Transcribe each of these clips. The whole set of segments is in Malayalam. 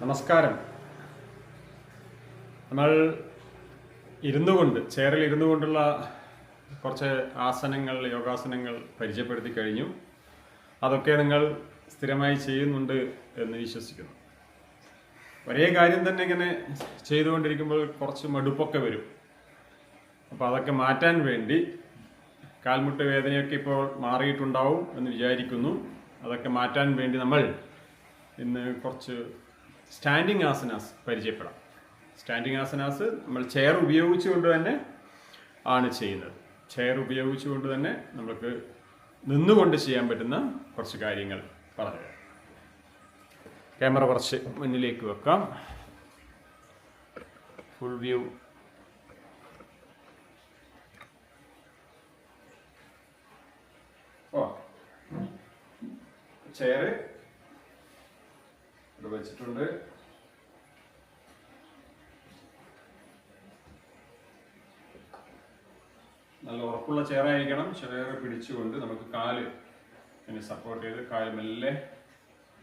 നമസ്കാരം. നമ്മൾ ചെയറിൽ ഇരുന്നു കൊണ്ടുള്ള കുറച്ച് ആസനങ്ങൾ, യോഗാസനങ്ങൾ പരിചയപ്പെടുത്തി കഴിഞ്ഞു. അതൊക്കെ നിങ്ങൾ സ്ഥിരമായി ചെയ്യുന്നുണ്ട് എന്ന് വിശ്വസിക്കുന്നു. ഒരേ കാര്യം തന്നെ ഇങ്ങനെ ചെയ്തുകൊണ്ടിരിക്കുമ്പോൾ കുറച്ച് മടുപ്പൊക്കെ വരും. അപ്പോൾ അതൊക്കെ മാറ്റാൻ വേണ്ടി, കാൽമുട്ട് വേദനയൊക്കെ ഇപ്പോൾ മാറിയിട്ടുണ്ടാവും എന്ന് വിചാരിക്കുന്നു. അതൊക്കെ മാറ്റാൻ വേണ്ടി നമ്മൾ ഇന്ന് കുറച്ച് സ്റ്റാൻഡിങ് ആസനാസ് പരിചയപ്പെടാം. സ്റ്റാൻഡിങ് ആസനാസ് നമ്മൾ ചെയർ ഉപയോഗിച്ചുകൊണ്ട് തന്നെ ആണ് ചെയ്യുന്നത്. ചെയർ ഉപയോഗിച്ചുകൊണ്ട് തന്നെ നമുക്ക് നിന്നുകൊണ്ട് ചെയ്യാൻ പറ്റുന്ന കുറച്ച് കാര്യങ്ങൾ പറഞ്ഞു തരാം. ക്യാമറ കുറച്ച് മുന്നിലേക്ക് വെക്കാം. Full view. ചെയർ ഇവിടെ വെച്ചിട്ടുണ്ട്. നല്ല ഉറപ്പുള്ള ചെയറായിരിക്കണം. ചെയർ പിടിച്ചുകൊണ്ട് നമുക്ക് കാല് ഇങ്ങനെ സപ്പോർട്ട് ചെയ്ത് കാല് മെല്ലെ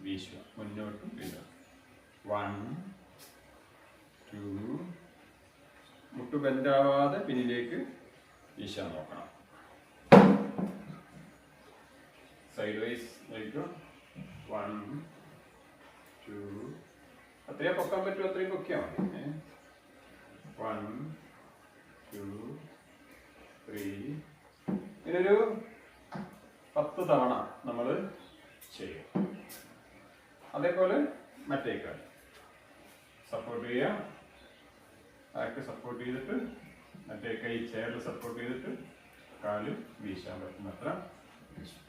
വീശുക, മുന്നോട്ടും വീഴുക. 1 2 മുട്ട് ബെൻഡാവാതെ പിന്നിലേക്ക് വീശാൻ നോക്കണം. സൈഡ് വൈസ് വലിക്കും. 1 2 അത്രയും പൊക്കാൻ പറ്റുമോ അത്രയും പൊക്കിയാൽ മതി. 1 2 3 ഇങ്ങനൊരു 10 തവണ നമ്മൾ ചെയ്യും. അതേപോലെ മറ്റേ കാല് സപ്പോർട്ട് ചെയ്യുക. ബാക്ക് സപ്പോർട്ട് ചെയ്തിട്ട് മറ്റേ കൈ ചെയറിൽ സപ്പോർട്ട് ചെയ്തിട്ട് കാല് വീശാൻ പറ്റുന്നത്ര വീശും.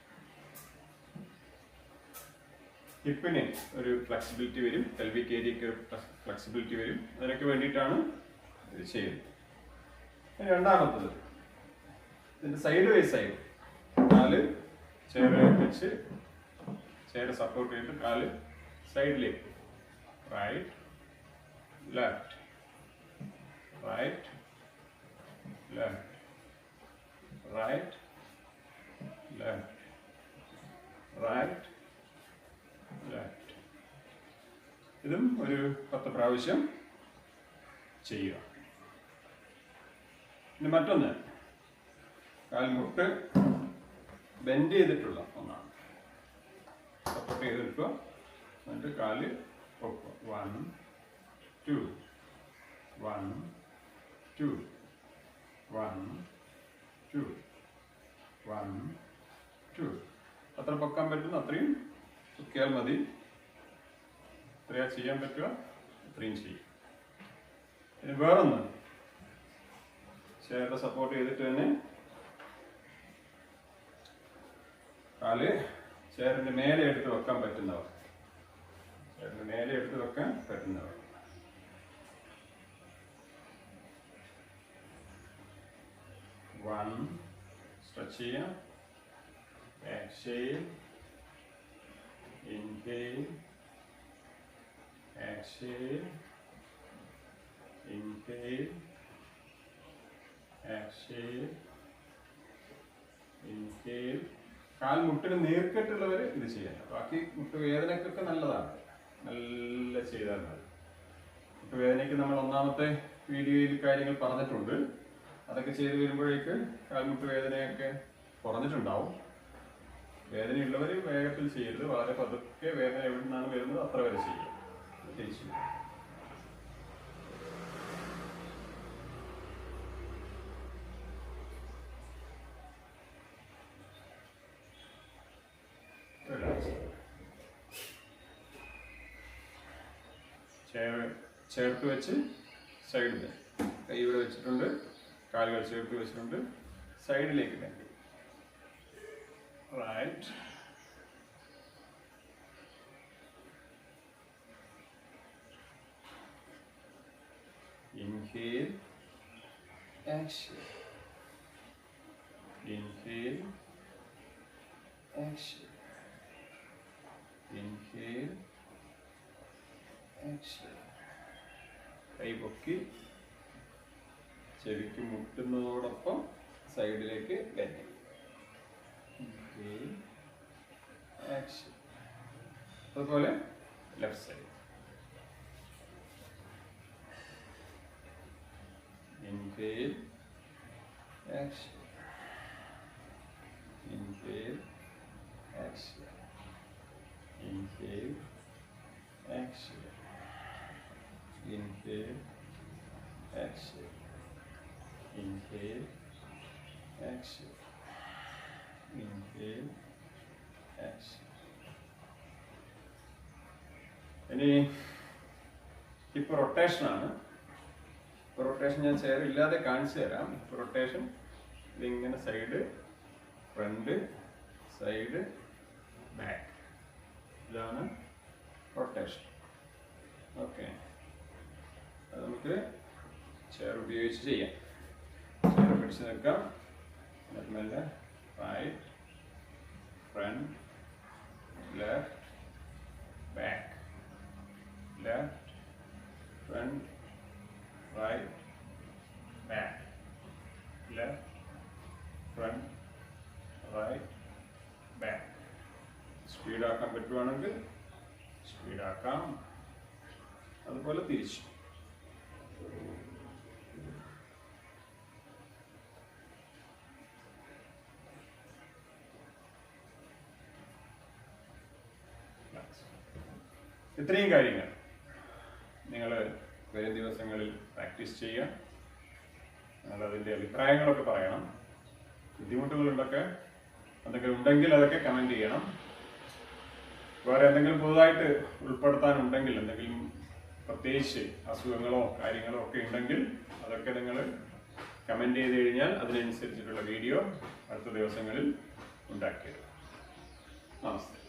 ഹിപ്പിന് ഒരു ഫ്ലെക്സിബിലിറ്റി വരും, പെൽവിക് ഏരിയയ്ക്ക് ഫ്ലെക്സിബിലിറ്റി വരും. അതിനൊക്കെ വേണ്ടിയിട്ടാണ് ഇത് ചെയ്യുന്നത്. രണ്ടാമത്തത് ഇതിൻ്റെ സൈഡ് വൈസ് ആയി കാല് ചെയർ വെച്ച് ചെയർ സപ്പോർട്ട് ചെയ്തിട്ട് കാല് സൈഡിലേക്ക്, right left right left right left right left. ഇതും ഒരു 10 പ്രാവശ്യം ചെയ്യുക. ഇനി മറ്റൊന്ന്, കാൽമുട്ട് ബെൻഡ് ചെയ്തിട്ടുള്ള ഒന്നാണ്. സപ്പോർട്ട് ചെയ്തെടുക്കുക, എന്നിട്ട് കാല് പൊക്കുക. 1 2 1 2 1 2 1 2. അത്ര പൊക്കാൻ പറ്റുന്ന അത്രയും പൊക്കിയാൽ മതി. എത്രയാ ചെയ്യാൻ പറ്റുക അത്രയും ചെയ്യും. ഇനി വേറൊന്ന്, ചെയറിനെ സപ്പോർട്ട് ചെയ്തിട്ട് തന്നെ കാല് ചെയറിന്റെ മേലെ എടുത്ത് വെക്കാൻ പറ്റുന്നവർ, ചെയറിന്റെ മേലെ എടുത്ത് വെക്കാൻ പറ്റുന്നവർ 1 സ്ട്രെച്ച് ചെയ്യാം. Exhale, inhale, exhale, inhale, exhale, inhale. കാൽമുട്ടിന് നീർക്കെട്ടുള്ളവർ ഇത് ചെയ്യാം. ബാക്കി മുട്ട് വേദനക്കൊക്കെ നല്ലതാണ്, നല്ല ചെയ്താൽ മതി. മുട്ട് വേദനയ്ക്ക് നമ്മൾ ഒന്നാമത്തെ വീഡിയോയിൽ കാര്യങ്ങൾ പറഞ്ഞിട്ടുണ്ട്. അതൊക്കെ ചെയ്ത് വരുമ്പോഴേക്ക് കാൽമുട്ട് വേദനയൊക്കെ കുറഞ്ഞിട്ടുണ്ടാവും. വേദനയുള്ളവർ വേഗത്തിൽ ചെയ്യരുത്, വളരെ പതുക്കെ വേദന എവിടെ നിന്നാണ് വരുന്നത് അത്ര വരെ ചെയ്യുക. ചേർത്ത് വെച്ച് സൈഡിൽ കൈ ഇവിടെ വെച്ചിട്ടുണ്ട്, കാലുകൾ ചേർത്ത് വെച്ചിട്ടുണ്ട്, സൈഡിലേക്ക് തന്നെ. Right. Inhale, exhale. Inhale, exhale. Inhale, exhale. കൈ പൊക്കി ചെവിക്ക് മുട്ടുന്നതോടൊപ്പം സൈഡിലേക്ക് ബെൻഡ്. അതുപോലെ left side. Inhale, exhale. Inhale, exhale. Inhale, exhale. Inhale, exhale. Inhale, exhale. Inhale, exhale. ഇനി ഇപ്പോൾ റൊട്ടേഷനാണ്. റൊട്ടേഷൻ ഞാൻ ചെയർ ഇല്ലാതെ കാണിച്ചു തരാം. റൊട്ടേഷൻ ഇതിങ്ങനെ സൈഡ്, ഫ്രണ്ട്, സൈഡ്, ബാക്ക്, ഇതാണ് റൊട്ടേഷൻ. ഓക്കെ, അത് നമുക്ക് ചെയർ ഉപയോഗിച്ച് ചെയ്യാം. ചെയർ പിടിച്ച് നിൽക്കാം. മെല്ലെ right, front, left, back, left, front, right, back, left, front, right, back. Speed ആക്കാൻ പറ്റുവാണെങ്കിൽ സ്പീഡ് ആക്കാം, അതുപോലെ തിരിച്ചു. ഇത്രയും കാര്യങ്ങൾ നിങ്ങൾ വരും ദിവസങ്ങളിൽ പ്രാക്ടീസ് ചെയ്യുക. നിങ്ങളതിൻ്റെ അഭിപ്രായങ്ങളൊക്കെ പറയണം. ബുദ്ധിമുട്ടുകളുണ്ടൊക്കെ എന്തെങ്കിലും ഉണ്ടെങ്കിൽ അതൊക്കെ കമൻറ്റ് ചെയ്യണം. വേറെ എന്തെങ്കിലും പുതുതായിട്ട് ഉൾപ്പെടുത്താനുണ്ടെങ്കിൽ, എന്തെങ്കിലും പ്രത്യേകിച്ച് അസുഖങ്ങളോ കാര്യങ്ങളോ ഒക്കെ ഉണ്ടെങ്കിൽ അതൊക്കെ നിങ്ങൾ കമൻറ്റ് ചെയ്ത് കഴിഞ്ഞാൽ അതിനനുസരിച്ചിട്ടുള്ള വീഡിയോ അടുത്ത ദിവസങ്ങളിൽ ഉണ്ടാക്കിയെടുക്കാം. നമസ്തേ.